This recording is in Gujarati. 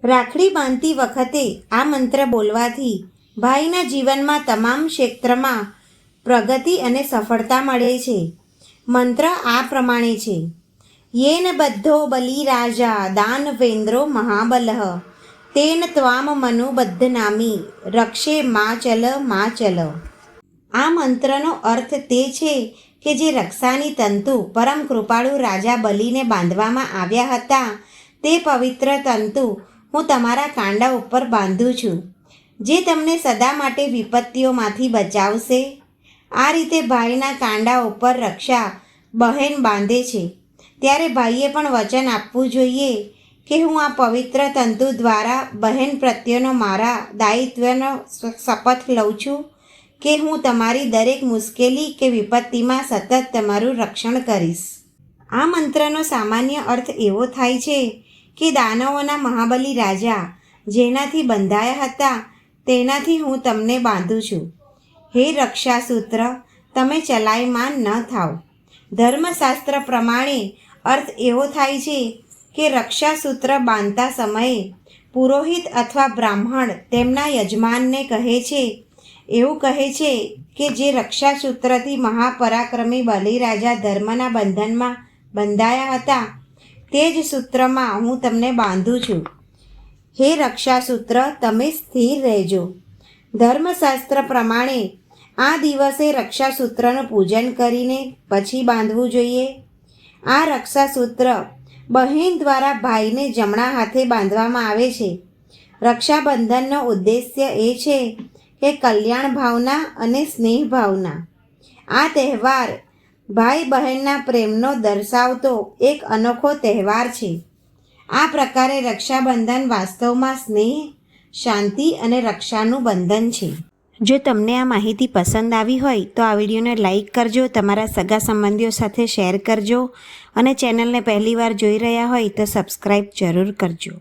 રાખડી બાંધતી વખતે આ મંત્ર બોલવાથી ભાઈના જીવનમાં તમામ ક્ષેત્રમાં પ્રગતિ અને સફળતા મળે છે. મંત્ર આ પ્રમાણે છે: યેન બધ્ધો બલિરાજા દાનવેન્દ્રો મહાબલઃ તેન ત્વામ મનુ બધ્ધનામી રક્ષે મા ચલ. આ મંત્રનો અર્થ તે છે કે જે રક્ષાની તંતુ પરમ કૃપાળુ રાજા બલિને બાંધવામાં આવ્યા હતા તે પવિત્ર તંતુ હું તમારા કાંડા ઉપર બાંધું છું, જે તમને સદા માટે વિપત્તિઓમાંથી બચાવશે. આ રીતે ભાઈના કાંડા ઉપર રક્ષા બહેન બાંધે છે ત્યારે ભાઈએ પણ વચન આપવું જોઈએ કે હું આ પવિત્ર તંતુ દ્વારા બહેન પ્રત્યેનો મારા દાયિત્વનો શપથ લઉં છું કે હું તમારી દરેક મુશ્કેલી કે વિપત્તિમાં સતત તમારું રક્ષણ કરીશ. આ મંત્રનો સામાન્ય અર્થ એવો થાય છે કે દાનવોના મહાબલી રાજા જેનાથી બંધાયા હતા તેનાથી હું તમને બાંધું છું. હે રક્ષાસૂત્ર, તમે ચલાયમાન ન થાઓ. ધર્મશાસ્ત્ર પ્રમાણે અર્થ એવો થાય છે કે રક્ષાસૂત્ર બાંધતા સમયે પુરોહિત અથવા બ્રાહ્મણ તેમના યજમાનને કહે છે, એવું કહે છે કે જે રક્ષાસૂત્રથી મહાપરાક્રમી બલિરાજા ધર્મના બંધનમાં બંધાયા હતા તે જ સૂત્રમાં હું તમને બાંધું છું. હે રક્ષાસૂત્ર, તમે સ્થિર રહેજો. ધર્મશાસ્ત્ર પ્રમાણે આ દિવસે રક્ષાસૂત્રનું પૂજન કરીને પછી બાંધવું જોઈએ. આ રક્ષાસૂત્ર બહેન દ્વારા ભાઈને જમણા હાથે બાંધવામાં આવે છે. રક્ષાબંધનનો ઉદ્દેશ્ય એ છે કે કલ્યાણ ભાવના અને સ્નેહ ભાવના. આ તહેવાર ભાઈ બહેનના પ્રેમનો દર્શાવતો એક અનોખો તહેવાર છે. આ પ્રકારે રક્ષાબંધન વાસ્તવમાં સ્નેહ, શાંતિ અને રક્ષાનું બંધન છે. જો તમને આ માહિતી પસંદ આવી હોય તો આ વિડીયોને લાઈક કરજો, તમારા સગા સંબંધીઓ સાથે શેર કરજો અને ચેનલને પહેલીવાર જોઈ રહ્યા હોય તો સબસ્ક્રાઈબ જરૂર કરજો.